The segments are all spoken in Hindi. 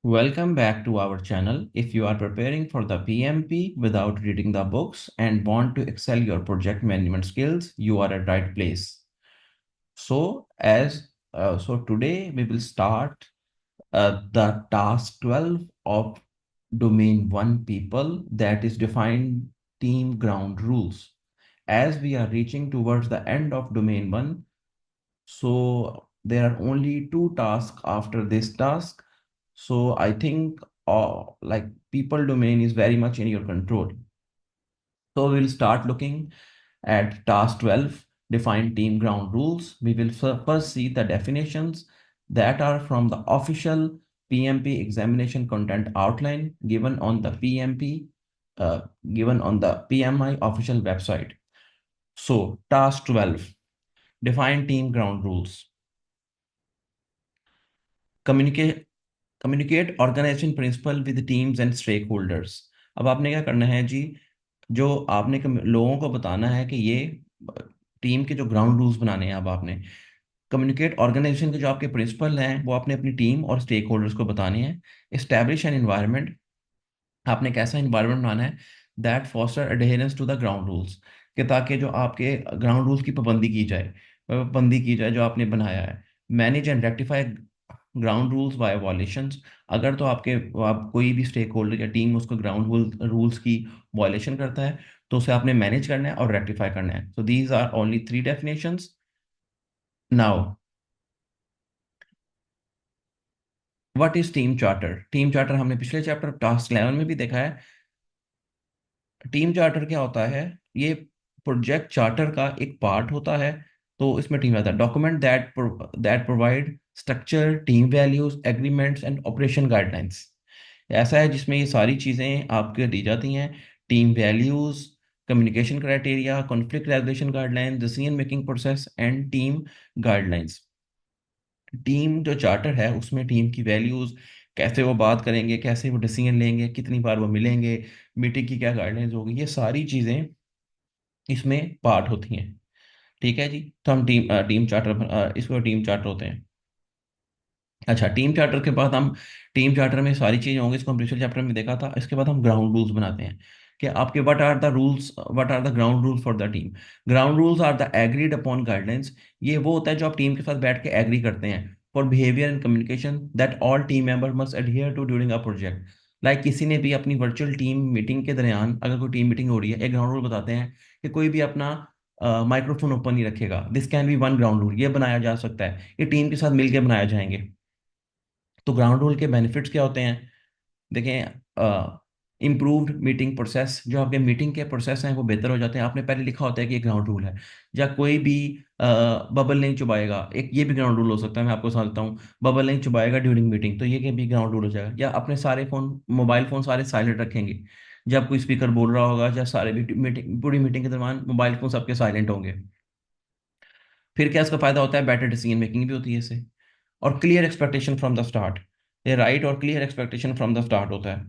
Welcome back to our channel. If you are preparing for the PMP without reading the books and want to excel your project management skills, you are at right place. So today we will start the task 12 of domain 1 people, that is define team ground rules. As we are reaching towards the end of domain 1, so there are only two tasks after this task. So I think like people domain is very much in your control. So we'll start looking at task 12, define team ground rules. We will first see the definitions that are from the official PMP examination content outline given on the uh, given on the PMI official website. So task 12, define team ground rules. Communicate communicate organisation principle with teams and stakeholders. अब आपने क्या करना है जी, जो आपने लोगों को बताना है कि ये टीम के जो ग्राउंड रूल्स बनाने हैं। अब आपने कम्युनिकेट ऑर्गेनाइजेशन के जो आपके प्रिंसिपल हैं वो आपने अपनी टीम और स्टेक होल्डर्स को बताने हैं। इस्टेब्लिश एन एनवायरनमेंट, आपने कैसा इन्वायरमेंट बनाना है that foster adherence to the ground rules, कि ताकि जो आपके ग्राउंड रूल्स की पाबंदी की जाए जो आपने बनाया है। Manage and rectify ground rules by violations, अगर तो आप कोई भी स्टेक होल्डर या टीम उसको ग्राउंड रूल्स की वायलेशन करता है तो उसे आपने मैनेज करना है और रेक्टिफाई करना है। So these are only three definitions. Now what is team charter? Team charter हमने पिछले चैप्टर टास्क 11 में भी देखा है। टीम चार्टर क्या होता है? ये प्रोजेक्ट चार्टर का एक पार्ट होता है। तो इसमें टीम आता है document that provide structure, team values, agreements and operation guidelines. ऐसा है जिसमें ये सारी चीज़ें आपके दी जाती हैं। Team values, communication criteria, conflict resolution guideline, decision making process and team guidelines. Team जो चार्टर है उसमें टीम की वैल्यूज, कैसे वो बात करेंगे, कैसे वो डिसीजन लेंगे, कितनी बार वो मिलेंगे, मीटिंग की क्या गाइडलाइंस होगी, ये सारी चीज़ें इसमें पार्ट होती हैं। ठीक है जी। तो हम टीम चार्टर, इसको टीम चार्टर होते हैं। अच्छा, टीम चार्टर के बाद हम टीम चार्टर में सारी चीजें होंगी, इसको हम पिछले चैप्टर में देखा था। इसके बाद हम ग्राउंड रूल्स बनाते हैं कि आपके what are the ground rules for the team. Ground rules are the agreed upon guidelines. ये वो होता है जो आप टीम के साथ बैठ के एग्री करते हैं for behaviour and communication that all team member must adhere to during a project. Like किसी ने भी अपनी वर्चुअल टीम मीटिंग के दरमियान अगर कोई टीम मीटिंग हो रही है, एक ग्राउंड रूल बताते हैं कि कोई भी अपना माइक्रोफोन ओपन नहीं रखेगा। This can be one ground rule, ये बनाया जा सकता है, ये टीम के साथ मिलकर बनाए जाएंगे। तो ग्राउंड रूल के बेनिफिट्स क्या होते हैं? देखें, इम्प्रूव्ड मीटिंग प्रोसेस, जो आपके मीटिंग के प्रोसेस हैं वो बेहतर हो जाते हैं। आपने पहले लिखा होता है कि ये ग्राउंड रूल है। या कोई भी बबल नहीं चुबाएगा, एक ये भी ग्राउंड रूल हो सकता है। मैं आपको समझता हूँ, बबल नहीं चुबाएगा ड्यूरिंग मीटिंग, तो ये कि भी ग्राउंड रूल हो जाएगा। या अपने सारे फोन, मोबाइल फोन सारे साइलेंट रखेंगे जब कोई स्पीकर बोल रहा होगा, या सारे भी मीटिंग, पूरी मीटिंग के दौरान मोबाइल फोन सबके साइलेंट होंगे। फिर क्या इसका फायदा होता है? बेटर डिसीजन मेकिंग भी होती है इससे। और clear expectation from the start, ये राइट और clear expectation from the start होता है।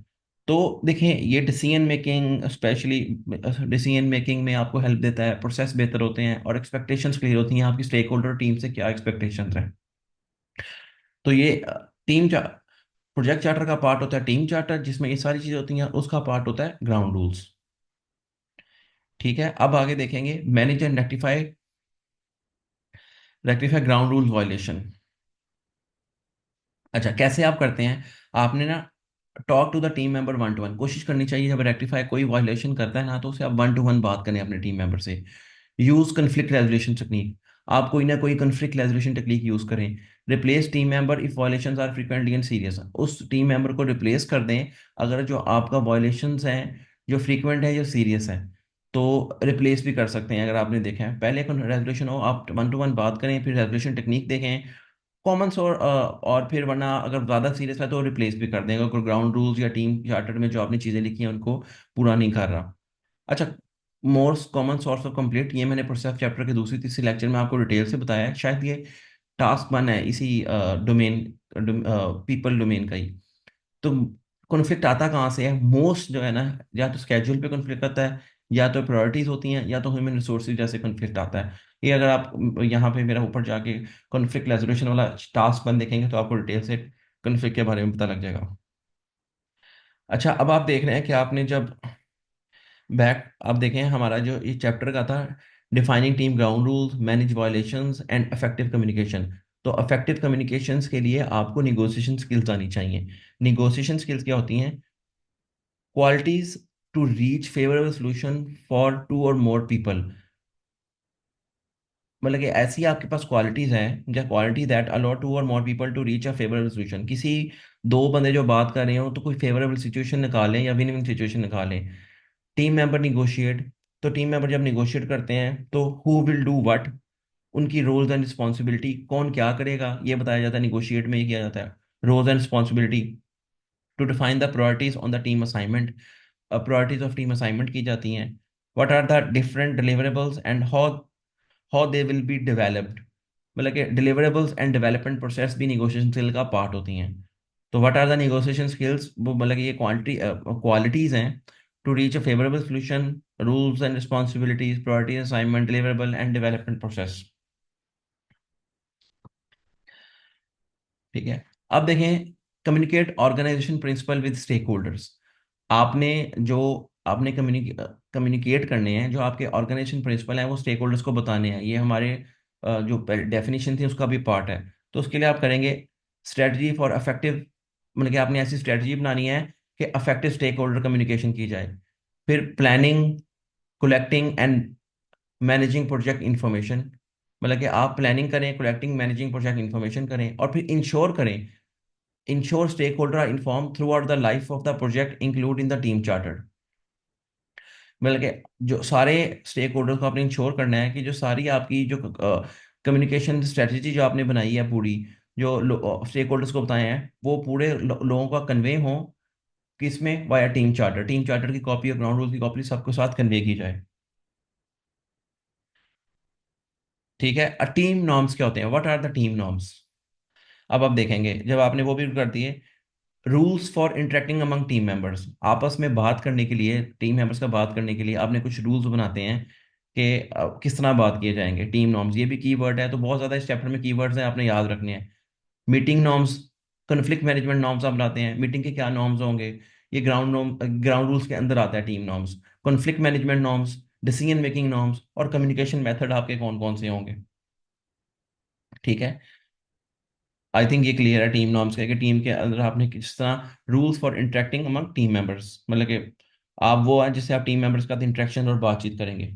तो देखें, ये decision making, specially decision making में आपको हेल्प देता है, प्रोसेस बेहतर होते हैं और एक्सपेक्टेशंस क्लियर होती हैं आपकी स्टेक होल्डर टीम से क्या एक्सपेक्टेशंस हैं। तो ये टीम प्रोजेक्ट चार्टर का पार्ट होता है टीम चार्टर, जिसमें ये सारी चीजें होती हैं। उसका पार्ट होता है ग्राउंड रूल्स। ठीक है, अब आगे देखेंगे manage and rectify, rectify ground rule violation. अच्छा, कैसे आप करते हैं? आपने ना talk to the team member one to one, कोशिश करनी चाहिए जब रेक्टिफाई कोई वायलेशन करता है ना, तो उसे आप वन टू वन बात करें अपने टीम मेंबर से। यूज कन्फ्लिक्ट रेजोल्यूशन टेक्निक, आप कोई ना कोई कन्फ्लिक्ट रेजोल्यूशन टेक्निक यूज करें। Replace team member if violations are frequently and serious, उस टीम मेंबर को रिप्लेस कर दें अगर जो आपका वायलेशंस हैं जो फ्रीक्वेंट है, जो सीरियस है। तो रिप्लेस भी कर सकते हैं। अगर आपने देखा है पहले रेजोल्यूशन हो, आप वन टू वन बात करें, फिर रेजोल्यूशन टेक्निक देखें कॉमन और फिर वरना अगर ज़्यादा सीरियस है तो रिप्लेस भी कर देंगे, कोई ग्राउंड रूल्स या टीम चार्टर में जो आपने चीज़ें लिखी हैं उनको पूरा नहीं कर रहा। अच्छा, most common source of complete, ये मैंने प्रोसेस चैप्टर के दूसरी तीसरी लेक्चर में आपको डिटेल से बताया है। शायद ये टास्क वन है इसी डोमेन, पीपल डोमेन का ही। तो कॉन्फ्लिक्ट आता कहाँ से है? मोस्ट जो है ना, या तो स्केड्यूल पे कॉन्फ्लिक्ट आता है, या तो प्रायोरिटीज होती हैं, या तो ह्यूमन रिसोर्सेज जैसे कॉन्फ्लिक्ट आता है। ये अगर आप यहाँ पे मेरा ऊपर जाके कॉन्फ्लिक्ट रेजोल्यूशन वाला टास्क वन देखेंगे तो आपको डिटेल से कॉन्फ्लिक्ट के बारे में पता लग जाएगा। अच्छा, अब आप देख रहे हैं कि आपने जब बैक आप देखें, हमारा जो ये चैप्टर का था, defining team ground rules, manage violations and effective communication. तो इफेक्टिव कम्युनिकेशंस के लिए आपको निगोशिएशन स्किल्स आनी चाहिए। निगोशिएशन स्किल्स क्या होती हैं? Qualities to reach favourable solution for two और मोर पीपल। मतलब कि ऐसी आपके पास क्वालिटीज हैं, या क्वालिटी दैट अलाउ टू और more people to reach a favourable solution. किसी दो बंदे जो बात कर रहे हो तो कोई फेवरेबल सिचुएशन निकालें या विन विन सिचुएशन निकालें। Team member negotiate. तो टीम मेंबर जब निगोशिएट करते हैं तो हु विल डू व्हाट, उनकी रोल्स एंड रिस्पॉन्सिबिलिटी, कौन क्या करेगा ये बताया जाता है। निगोशिएट में ये किया जाता है, roles and responsibility. To define the priorities on the team assignment, priorities of team assignment की जाती हैं। What are the different deliverables and how they will be developed. मतलब कि डिलीवरेबल्स एंड डेवलपमेंट प्रोसेस भी निगोशिएशन स्किल का पार्ट होती हैं। तो what are the negotiation skills, वो मतलब कि ये क्वालिटीज हैं। To reach a favourable solution, rules and responsibilities, priority assignment, deliverable and development process. ठीक है। अब देखें, communicate organisation principle with stakeholders. आपने जो आपने कम्युनिकेट करने हैं, जो आपके ऑर्गेनाइजेशन प्रिंसिपल हैं वो स्टेक होल्डर्स को बताने हैं। ये हमारे जो डेफिनेशन थी उसका भी पार्ट है। तो उसके लिए आप करेंगे स्ट्रेटजी फॉर अफेक्टिव, मतलब कि आपने ऐसी स्ट्रेटजी बनानी है कि अफेक्टिव स्टेक होल्डर कम्युनिकेशन की जाए। फिर planning, collecting and managing project information. मतलब कि आप प्लानिंग करें, कलेक्टिंग, मैनेजिंग प्रोजेक्ट इंफॉर्मेशन करें, और फिर इंश्योर करें, ensure stakeholder are informed throughout the life of the project including the team charter। मतलब कि जो सारे स्टेक होल्डर्स को आपने इंश्योर करना है कि जो सारी आपकी जो कम्युनिकेशन स्ट्रेटजी जो आपने बनाई है पूरी, जो स्टेक होल्डर्स को बताए हैं, वो पूरे लोगों का कन्वे हो। किसमें? Via team charter. Team charter की कॉपी और ग्राउंड रूल की कॉपी सबके साथ कन्वे की जाए। ठीक है। टीम नॉर्म्स क्या होते हैं? What are the team norms? अब आप देखेंगे, जब आपने वो भी कर दिए, rules for interacting among team members. आपस में बात करने के लिए, टीम मेंबर्स का बात करने के लिए आपने कुछ रूल्स बनाते हैं कि किस तरह बात किए जाएंगे। टीम नॉर्म्स, ये भी कीवर्ड है, तो बहुत ज़्यादा इस चैप्टर में कीवर्ड्स हैं, आपने याद रखने हैं। Meeting norms, conflict management norms आप बनाते हैं, मीटिंग के क्या नॉर्म्स होंगे। ये ग्राउंड रूल्स के अंदर आता है team norms. Conflict management norms, decision making norms, और कम्युनिकेशन मेथड आपके कौन कौन से होंगे। ठीक है। आई थिंक ये क्लियर है टीम नॉर्म्स का, कि टीम के अंदर आपने किस तरह rules for interacting among team members, मतलब कि आप वो हैं जिससे आप टीम मेंबर्स का इंटरेक्शन और बातचीत करेंगे।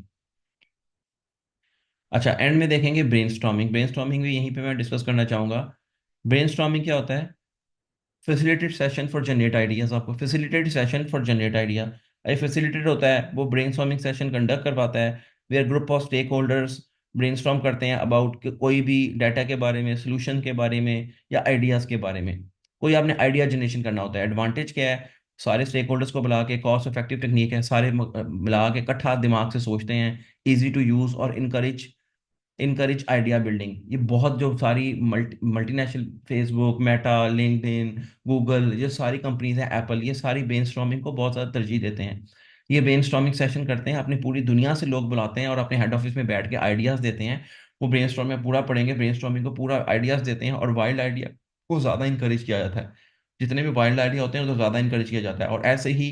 अच्छा, एंड में देखेंगे ब्रेनस्टॉर्मिंग। ब्रेनस्टॉर्मिंग भी यहीं पे मैं डिस्कस करना चाहूँगा। ब्रेनस्टॉर्मिंग क्या होता है? Facilitate session for generate ideas. आपको facilitate session for generate idea, ये फैसिलिटेट होता है, वो ब्रेनस्टॉर्मिंग सेशन कंडक्ट करवाता है, where group of stakeholders brainstorm करते हैं अबाउट कोई भी डाटा के बारे में, सोल्यूशन के बारे में, या आइडियाज के बारे में। कोई आपने आइडिया जनरेशन करना होता है। एडवांटेज क्या है? सारे स्टेक होल्डर्स को बुला के, कॉस्ट इफेक्टिव टेक्निक है, सारे मिला के इकट्ठा दिमाग से सोचते हैं, इजी टू यूज, और इनकरेज आइडिया बिल्डिंग। ये बहुत जो सारी multinational, Facebook, Meta, LinkedIn, Google, ये सारी कंपनीज हैं, एप्पल, ये सारी ब्रेनस्टॉर्मिंग को बहुत ज़्यादा तरजीह देते हैं। ये ब्रेनस्टॉर्मिंग सेशन करते हैं, अपनी पूरी दुनिया से लोग बुलाते हैं और अपने हेड ऑफिस में बैठ के आइडियाज़ देते हैं। वो ब्रेनस्टॉर्मिंग पूरा पढ़ेंगे, ब्रेनस्टॉर्मिंग को पूरा आइडियाज़ देते हैं, और वाइल्ड आइडिया को ज़्यादा इंकरेज किया जाता है। जितने भी वाइल्ड आइडिया होते हैं उनको ज़्यादा इंकरेज किया जाता है, और ऐसे ही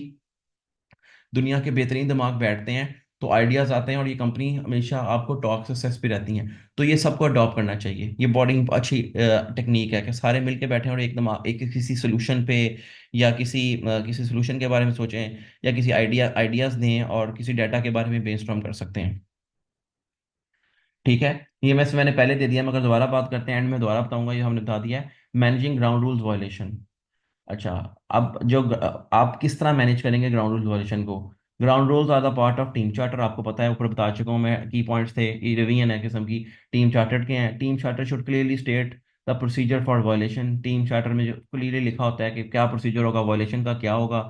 दुनिया के बेहतरीन दिमाग बैठते हैं तो आइडियाज आते हैं, और ये कंपनी हमेशा आपको टॉप सक्सेस पे रहती हैं। तो ये सबको अडॉप्ट करना चाहिए। ये बॉर्डिंग अच्छी टेक्निक है कि सारे मिलके बैठे हैं और एक दिमाग, एक किसी सोल्यूशन पे, या किसी सोल्यूशन के बारे में सोचें, या किसी आइडियाज दें, और किसी डाटा के बारे में ब्रेनस्टॉर्म कर सकते हैं। ठीक है। ये मैंने पहले दे दिया, मगर दोबारा बात करते हैं, एंड में दोबारा बताऊंगा, ये हमने बता दिया है। Managing ground rules violation. अच्छा, अब आप किस तरह मैनेज करेंगे ग्राउंड रूल वॉल्यूशन को? Ground rules are the part of team charter. आपको पता है, ऊपर बता चुका हूँ मैं, की पॉइंट्स थे, ये रिवीजन है किस्म की। टीम चार्टर के हैं, team charter should clearly state the procedure for violation. Team charter में जो क्लियरली लिखा होता है कि क्या प्रोसीजर होगा, वायलेशन का क्या होगा।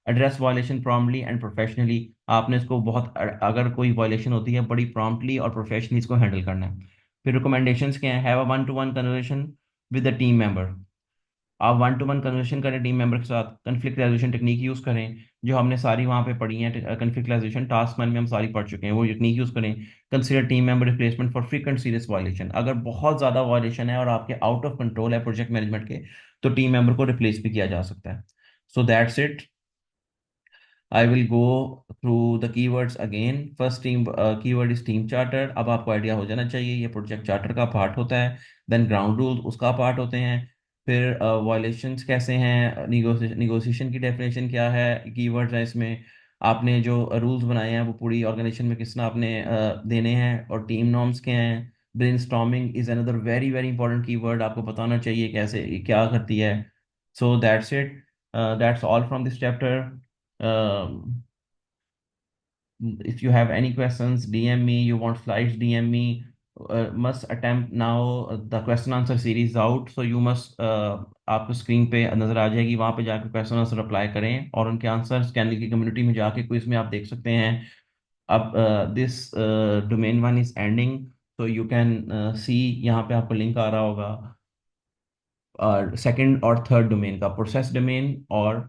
Address violation promptly and professionally. आपने इसको अगर कोई वायलेशन होती है, बड़ी प्रॉम्प्टली और प्रोफेशनली इसको हैंडल करना है। फिर रिकमेंडेशंस क्या है? Have a one to one conversation with the team member. आप वन टू वन कन्वर्सेशन करें टीम मेंबर के साथ। कन्फ्लिक्ट रेजोल्यूशन टेक्निक यूज़ करें, जो हमने सारी वहाँ पे पढ़ी है, कन्फ्लिक्ट रेजोल्यूशन टास्क मैन में हम सारी पढ़ चुके हैं, वो टेक्निक यूज़ करें। Consider team member replacement for frequent serious violation. अगर बहुत ज़्यादा वायलेशन है और आपके आउट ऑफ कंट्रोल है प्रोजेक्ट मैनेजमेंट के, तो टीम मेंबर को रिप्लेस भी किया जा सकता है। So that's it. I will go through the keywords again. First team keyword is team charter. अब आपको आइडिया हो जाना चाहिए ये प्रोजेक्ट चार्टर का पार्ट होता है। देन ग्राउंड रूल्स उसका पार्ट होते हैं। फिर वायलेशंस कैसे हैं, निगोशिएशन की डेफिनेशन क्या है, कीवर्ड्स है इसमें। आपने जो रूल्स बनाए हैं वो पूरी ऑर्गेनाइजेशन में किस तरह आपने देने हैं, और टीम नॉर्म्स क्या हैं। Brainstorming is another very very important keyword, आपको बताना चाहिए कैसे क्या करती है। So that's it, that's all from this chapter. If you have any questions, DM me. You want slides, DM me. Must attempt now, the question answer series out, so you must आपको स्क्रीन पे नजर आ जाएगी, वहां पे जाकर क्वेश्चन आंसर अप्लाई करें और उनके आंसर्स कैनली की कम्युनिटी में जाके क्विज में आप देख सकते हैं। अब this domain one is ending, so you can see, यहाँ पे आपको लिंक आ रहा होगा और सेकंड और थर्ड डोमेन का, प्रोसेस डोमेन, और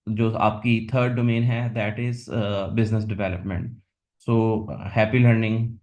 जो आपकी थर्ड डोमेन है that is business development. So happy learning.